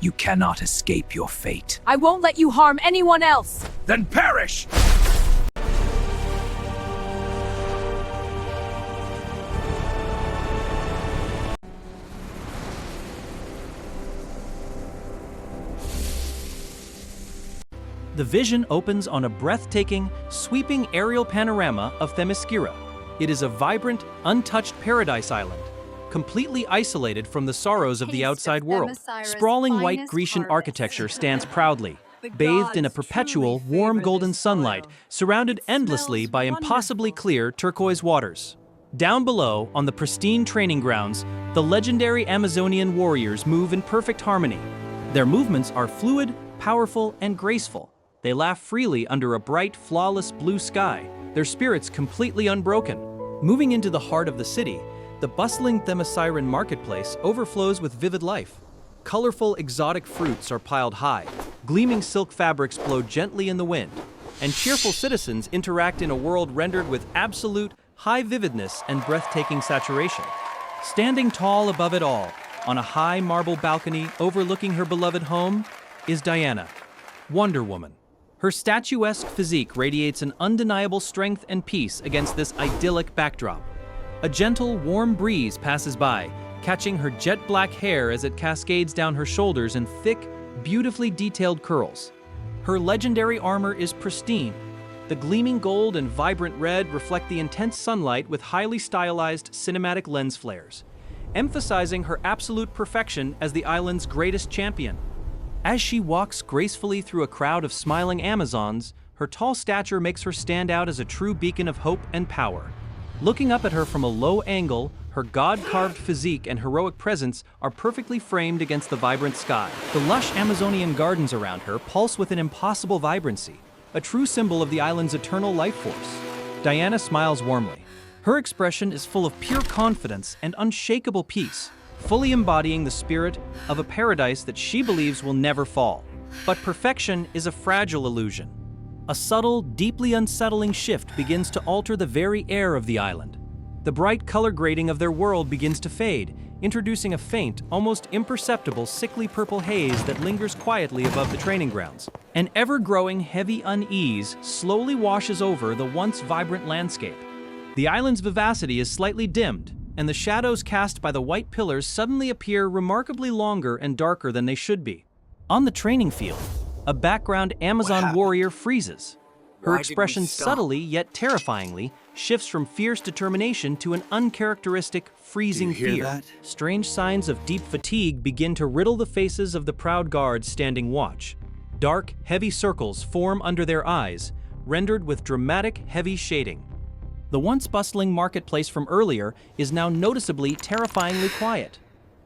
You cannot escape your fate. I won't let you harm anyone else! Then perish! The vision opens on a breathtaking, sweeping aerial panorama of Themyscira. It is a vibrant, untouched paradise island, completely isolated from the sorrows of the outside world. Sprawling white Grecian architecture stands proudly, bathed in a perpetual, warm golden sunlight, surrounded endlessly by impossibly clear turquoise waters. Down below, on the pristine training grounds, the legendary Amazonian warriors move in perfect harmony. Their movements are fluid, powerful, and graceful. They laugh freely under a bright, flawless blue sky, their spirits completely unbroken. Moving into the heart of the city, the bustling Themysciran marketplace overflows with vivid life. Colorful, exotic fruits are piled high, gleaming silk fabrics blow gently in the wind, and cheerful citizens interact in a world rendered with absolute, high vividness and breathtaking saturation. Standing tall above it all, on a high marble balcony overlooking her beloved home, is Diana, Wonder Woman. Her statuesque physique radiates an undeniable strength and peace against this idyllic backdrop. A gentle, warm breeze passes by, catching her jet-black hair as it cascades down her shoulders in thick, beautifully detailed curls. Her legendary armor is pristine. The gleaming gold and vibrant red reflect the intense sunlight with highly stylized cinematic lens flares, emphasizing her absolute perfection as the island's greatest champion. As she walks gracefully through a crowd of smiling Amazons, her tall stature makes her stand out as a true beacon of hope and power. Looking up at her from a low angle, her god-carved physique and heroic presence are perfectly framed against the vibrant sky. The lush Amazonian gardens around her pulse with an impossible vibrancy, a true symbol of the island's eternal life force. Diana smiles warmly. Her expression is full of pure confidence and unshakable peace, fully embodying the spirit of a paradise that she believes will never fall. But perfection is a fragile illusion. A subtle, deeply unsettling shift begins to alter the very air of the island. The bright color grading of their world begins to fade, introducing a faint, almost imperceptible sickly purple haze that lingers quietly above the training grounds. An ever-growing heavy unease slowly washes over the once vibrant landscape. The island's vivacity is slightly dimmed, and the shadows cast by the white pillars suddenly appear remarkably longer and darker than they should be. On the training field, a background Amazon warrior freezes. Her expression subtly yet terrifyingly shifts from fierce determination to an uncharacteristic, freezing fear. Strange signs of deep fatigue begin to riddle the faces of the proud guards standing watch. Dark, heavy circles form under their eyes, rendered with dramatic, heavy shading. The once bustling marketplace from earlier is now noticeably terrifyingly quiet.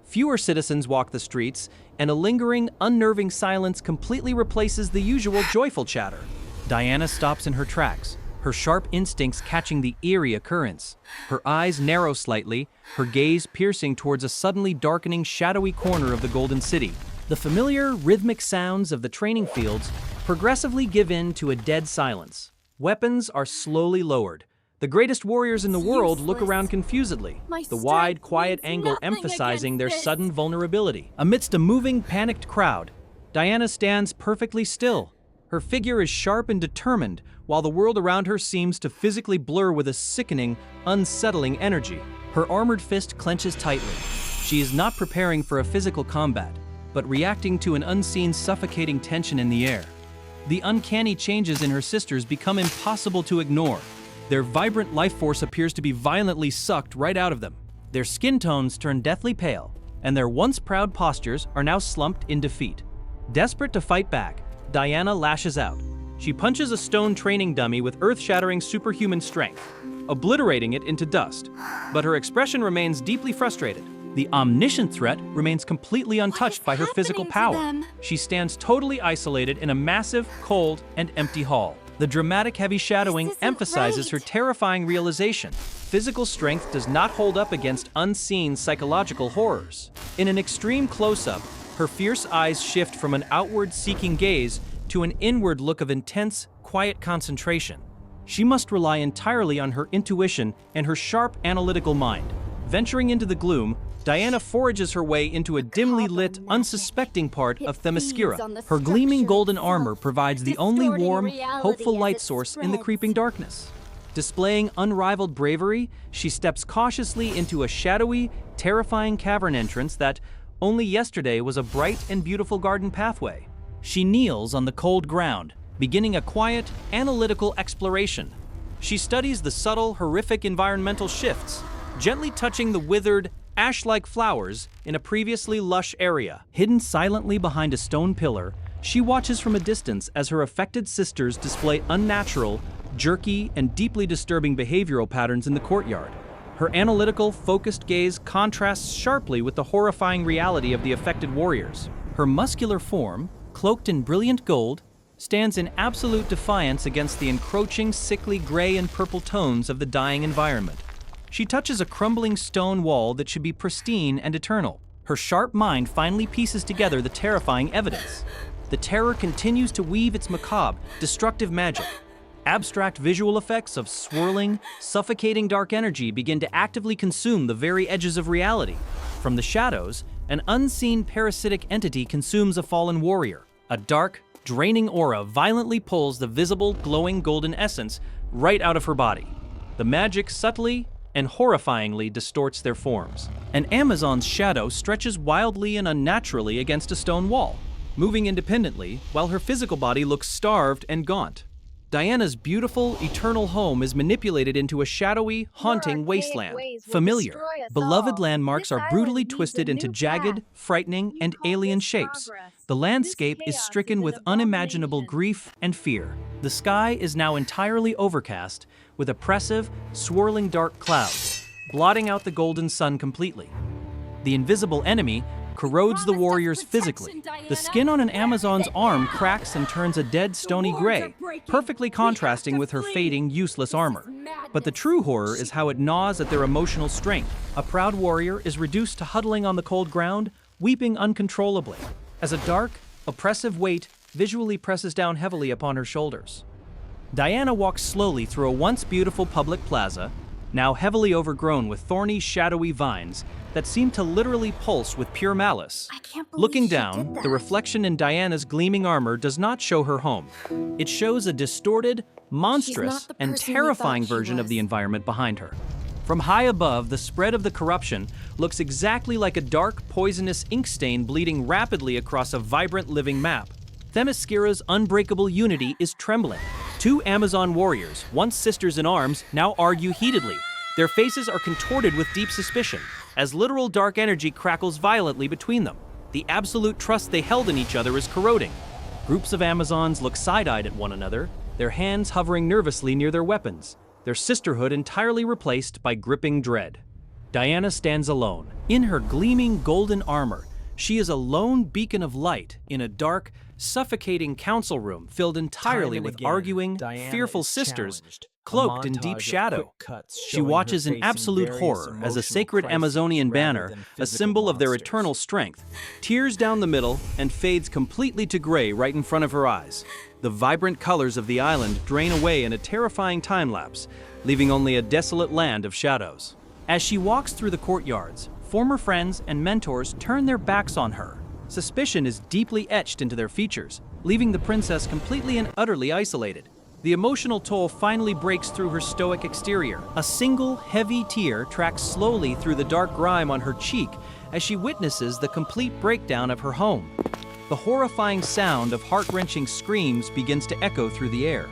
Fewer citizens walk the streets, and a lingering, unnerving silence completely replaces the usual joyful chatter. Diana stops in her tracks, her sharp instincts catching the eerie occurrence. Her eyes narrow slightly, her gaze piercing towards a suddenly darkening, shadowy corner of the Golden City. The familiar, rhythmic sounds of the training fields progressively give in to a dead silence. Weapons are slowly lowered. The greatest warriors in the world look around confusedly, the wide, quiet angle emphasizing their sudden vulnerability. Amidst a moving, panicked crowd, Diana stands perfectly still. Her figure is sharp and determined, while the world around her seems to physically blur with a sickening, unsettling energy. Her armored fist clenches tightly. She is not preparing for a physical combat, but reacting to an unseen, suffocating tension in the air. The uncanny changes in her sisters become impossible to ignore. Their vibrant life force appears to be violently sucked right out of them. Their skin tones turn deathly pale, and their once proud postures are now slumped in defeat. Desperate to fight back, Diana lashes out. She punches a stone training dummy with earth-shattering superhuman strength, obliterating it into dust. But her expression remains deeply frustrated. The omniscient threat remains completely untouched by her physical power. She stands totally isolated in a massive, cold, and empty hall. The dramatic heavy shadowing emphasizes her terrifying realization. Physical strength does not hold up against unseen psychological horrors. In an extreme close-up, her fierce eyes shift from an outward-seeking gaze to an inward look of intense, quiet concentration. She must rely entirely on her intuition and her sharp, analytical mind. Venturing into the gloom, Diana forages her way into a dimly lit, unsuspecting part of Themyscira. Her gleaming golden armor provides the only warm, hopeful light source in the creeping darkness. Displaying unrivaled bravery, she steps cautiously into a shadowy, terrifying cavern entrance that, only yesterday, was a bright and beautiful garden pathway. She kneels on the cold ground, beginning a quiet, analytical exploration. She studies the subtle, horrific environmental shifts, gently touching the withered, ash-like flowers in a previously lush area. Hidden silently behind a stone pillar, she watches from a distance as her affected sisters display unnatural, jerky, and deeply disturbing behavioral patterns in the courtyard. Her analytical, focused gaze contrasts sharply with the horrifying reality of the affected warriors. Her muscular form, cloaked in brilliant gold, stands in absolute defiance against the encroaching, sickly gray and purple tones of the dying environment. She touches a crumbling stone wall that should be pristine and eternal. Her sharp mind finally pieces together the terrifying evidence. The terror continues to weave its macabre, destructive magic. Abstract visual effects of swirling, suffocating dark energy begin to actively consume the very edges of reality. From the shadows, an unseen parasitic entity consumes a fallen warrior. A dark, draining aura violently pulls the visible, glowing golden essence right out of her body. The magic subtly and horrifyingly distorts their forms. An Amazon's shadow stretches wildly and unnaturally against a stone wall, moving independently while her physical body looks starved and gaunt. Diana's beautiful, eternal home is manipulated into a shadowy, haunting wasteland. Familiar, beloved landmarks are brutally twisted into jagged, frightening, and alien shapes. The landscape is stricken with unimaginable grief and fear. The sky is now entirely overcast, with oppressive, swirling dark clouds, blotting out the golden sun completely. The invisible enemy corrodes the warriors physically. The skin on an Amazon's arm cracks and turns a dead stony gray, perfectly contrasting with her fading, useless armor. But the true horror is how it gnaws at their emotional strength. A proud warrior is reduced to huddling on the cold ground, weeping uncontrollably, as a dark, oppressive weight visually presses down heavily upon her shoulders. Diana walks slowly through a once beautiful public plaza, now heavily overgrown with thorny, shadowy vines that seem to literally pulse with pure malice. Looking down, the reflection in Diana's gleaming armor does not show her home. It shows a distorted, monstrous, and terrifying version of the environment behind her. From high above, the spread of the corruption looks exactly like a dark, poisonous ink stain bleeding rapidly across a vibrant living map. Themyscira's unbreakable unity is trembling. Two Amazon warriors, once sisters in arms, now argue heatedly. Their faces are contorted with deep suspicion, as literal dark energy crackles violently between them. The absolute trust they held in each other is corroding. Groups of Amazons look side-eyed at one another, their hands hovering nervously near their weapons, their sisterhood entirely replaced by gripping dread. Diana stands alone. In her gleaming golden armor, she is a lone beacon of light in a dark, suffocating council room filled entirely with arguing, fearful sisters, cloaked in deep shadow. She watches in absolute horror as a sacred Amazonian banner, a symbol of their eternal strength, tears down the middle and fades completely to gray right in front of her eyes. The vibrant colors of the island drain away in a terrifying time-lapse, leaving only a desolate land of shadows. As she walks through the courtyards, former friends and mentors turn their backs on her. Suspicion is deeply etched into their features, leaving the princess completely and utterly isolated. The emotional toll finally breaks through her stoic exterior. A single, heavy tear tracks slowly through the dark grime on her cheek as she witnesses the complete breakdown of her home. The horrifying sound of heart-wrenching screams begins to echo through the air.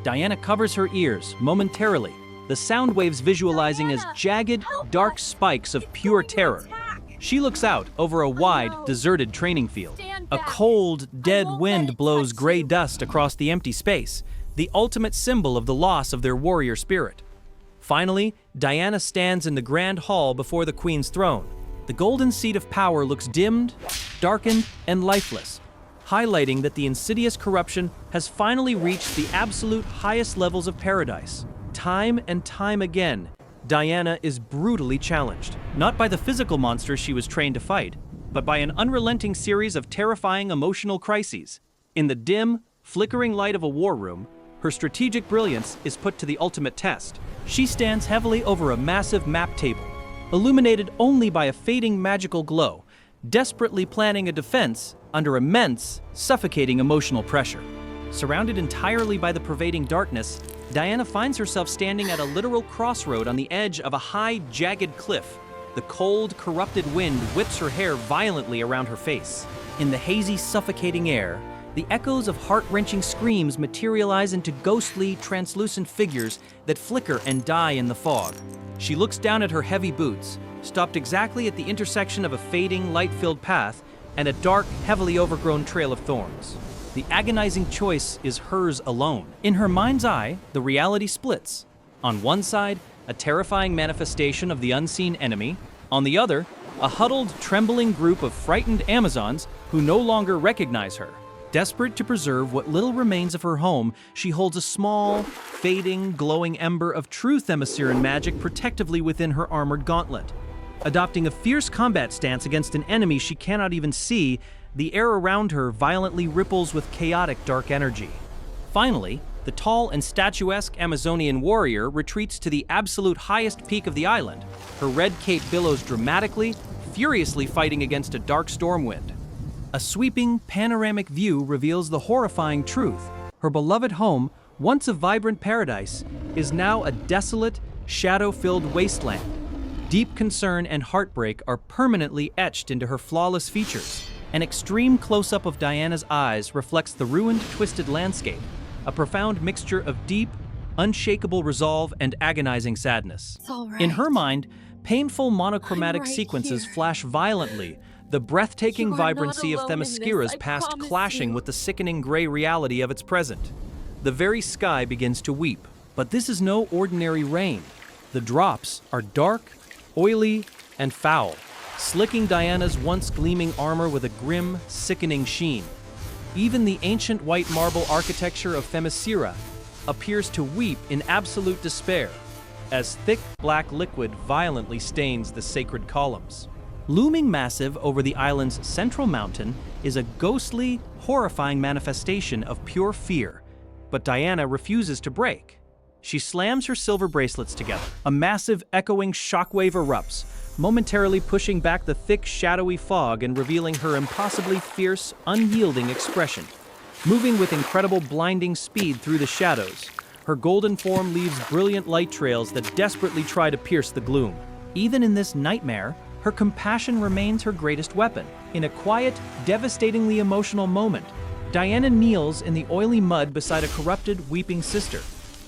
Diana covers her ears momentarily, the sound waves visualizing as jagged, dark spikes of pure terror. She looks out over a wide, deserted training field. A cold, dead wind blows gray dust across the empty space, the ultimate symbol of the loss of their warrior spirit. Finally, Diana stands in the grand hall before the queen's throne. The golden seat of power looks dimmed, darkened, and lifeless, highlighting that the insidious corruption has finally reached the absolute highest levels of paradise. Time and time again, Diana is brutally challenged, not by the physical monsters she was trained to fight, but by an unrelenting series of terrifying emotional crises. In the dim, flickering light of a war room, her strategic brilliance is put to the ultimate test. She stands heavily over a massive map table, illuminated only by a fading magical glow, desperately planning a defense under immense, suffocating emotional pressure. Surrounded entirely by the pervading darkness, Diana finds herself standing at a literal crossroad on the edge of a high, jagged cliff. The cold, corrupted wind whips her hair violently around her face. In the hazy, suffocating air, the echoes of heart-wrenching screams materialize into ghostly, translucent figures that flicker and die in the fog. She looks down at her heavy boots, stopped exactly at the intersection of a fading, light-filled path and a dark, heavily overgrown trail of thorns. The agonizing choice is hers alone. In her mind's eye, the reality splits. On one side, a terrifying manifestation of the unseen enemy. On the other, a huddled, trembling group of frightened Amazons who no longer recognize her. Desperate to preserve what little remains of her home, she holds a small, fading, glowing ember of true Themysciran magic protectively within her armored gauntlet. Adopting a fierce combat stance against an enemy she cannot even see, the air around her violently ripples with chaotic dark energy. Finally, the tall and statuesque Amazonian warrior retreats to the absolute highest peak of the island. Her red cape billows dramatically, furiously fighting against a dark storm wind. A sweeping, panoramic view reveals the horrifying truth. Her beloved home, once a vibrant paradise, is now a desolate, shadow-filled wasteland. Deep concern and heartbreak are permanently etched into her flawless features. An extreme close-up of Diana's eyes reflects the ruined, twisted landscape, a profound mixture of deep, unshakable resolve and agonizing sadness. It's all right. In her mind, painful monochromatic I'm right sequences here. flash violently, the breathtaking You are vibrancy not of alone in this, Themyscira's I past promise clashing you. with the sickening gray reality of its present. The very sky begins to weep. But this is no ordinary rain. The drops are dark, oily, and foul, slicking Diana's once gleaming armor with a grim, sickening sheen. Even the ancient white marble architecture of Themyscira appears to weep in absolute despair, as thick black liquid violently stains the sacred columns. Looming massive over the island's central mountain is a ghostly, horrifying manifestation of pure fear, but Diana refuses to break. She slams her silver bracelets together. A massive, echoing shockwave erupts, momentarily pushing back the thick, shadowy fog and revealing her impossibly fierce, unyielding expression. Moving with incredible, blinding speed through the shadows, her golden form leaves brilliant light trails that desperately try to pierce the gloom. Even in this nightmare, her compassion remains her greatest weapon. In a quiet, devastatingly emotional moment, Diana kneels in the oily mud beside a corrupted, weeping sister,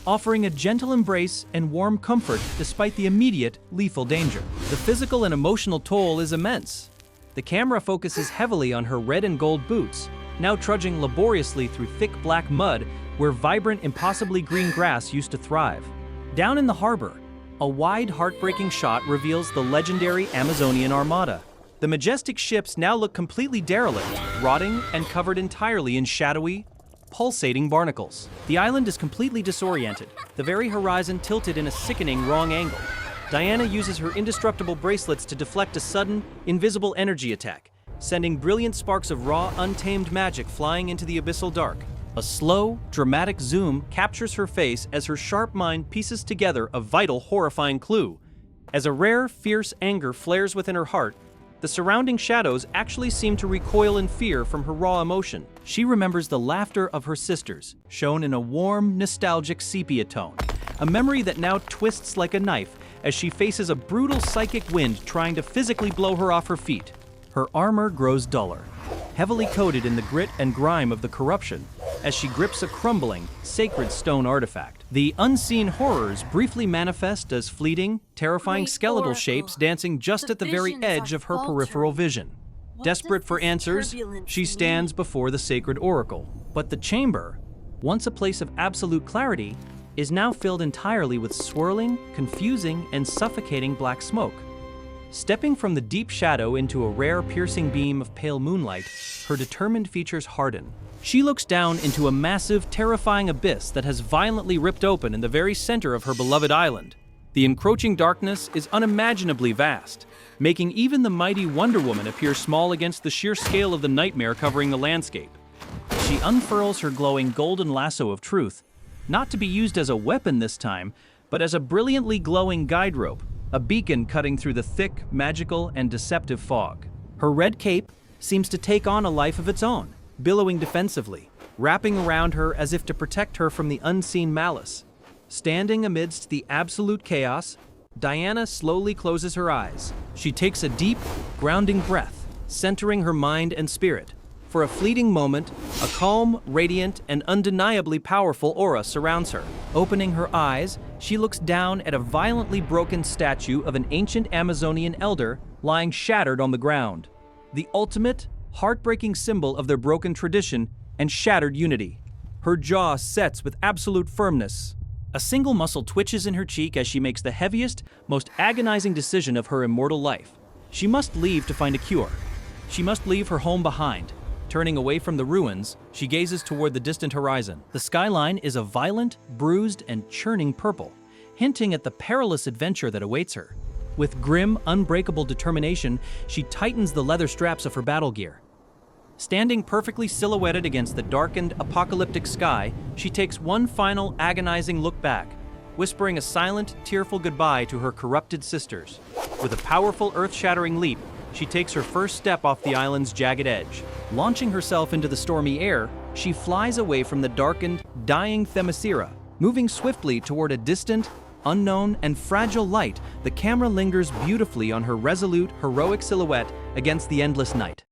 offering a gentle embrace and warm comfort despite the immediate, lethal danger. The physical and emotional toll is immense. The camera focuses heavily on her red and gold boots, now trudging laboriously through thick black mud where vibrant, impossibly green grass used to thrive. Down in the harbor, a wide, heartbreaking shot reveals the legendary Amazonian Armada. The majestic ships now look completely derelict, rotting and covered entirely in shadowy, pulsating barnacles. The island is completely disoriented, the very horizon tilted in a sickening wrong angle. Diana uses her indestructible bracelets to deflect a sudden, invisible energy attack, sending brilliant sparks of raw, untamed magic flying into the abyssal dark. A slow, dramatic zoom captures her face as her sharp mind pieces together a vital, horrifying clue. As a rare, fierce anger flares within her heart, the surrounding shadows actually seem to recoil in fear from her raw emotion. She remembers the laughter of her sisters, shown in a warm, nostalgic sepia tone, a memory that now twists like a knife as she faces a brutal psychic wind trying to physically blow her off her feet. Her armor grows duller, heavily coated in the grit and grime of the corruption, as she grips a crumbling, sacred stone artifact. The unseen horrors briefly manifest as fleeting, terrifying Great skeletal oracle. shapes dancing just The at the very visions edge are of her faltering. peripheral vision. What Desperate does for this answers, turbulence she stands before the sacred oracle. But the chamber, once a place of absolute clarity, is now filled entirely with swirling, confusing, and suffocating black smoke. Stepping from the deep shadow into a rare, piercing beam of pale moonlight, her determined features harden. She looks down into a massive, terrifying abyss that has violently ripped open in the very center of her beloved island. The encroaching darkness is unimaginably vast, making even the mighty Wonder Woman appear small against the sheer scale of the nightmare covering the landscape. She unfurls her glowing golden lasso of truth, not to be used as a weapon this time, but as a brilliantly glowing guide rope, a beacon cutting through the thick, magical, and deceptive fog. Her red cape seems to take on a life of its own, billowing defensively, wrapping around her as if to protect her from the unseen malice. Standing amidst the absolute chaos, Diana slowly closes her eyes. She takes a deep, grounding breath, centering her mind and spirit. For a fleeting moment, a calm, radiant, and undeniably powerful aura surrounds her. Opening her eyes, she looks down at a violently broken statue of an ancient Amazonian elder lying shattered on the ground. The ultimate, heartbreaking symbol of their broken tradition and shattered unity. Her jaw sets with absolute firmness. A single muscle twitches in her cheek as she makes the heaviest, most agonizing decision of her immortal life. She must leave to find a cure. She must leave her home behind. Turning away from the ruins, she gazes toward the distant horizon. The skyline is a violent, bruised, and churning purple, hinting at the perilous adventure that awaits her. With grim, unbreakable determination, she tightens the leather straps of her battle gear. Standing perfectly silhouetted against the darkened, apocalyptic sky, she takes one final, agonizing look back, whispering a silent, tearful goodbye to her corrupted sisters. With a powerful, earth-shattering leap, she takes her first step off the island's jagged edge. Launching herself into the stormy air, she flies away from the darkened, dying Themyscira. Moving swiftly toward a distant, unknown, and fragile light, the camera lingers beautifully on her resolute, heroic silhouette against the endless night.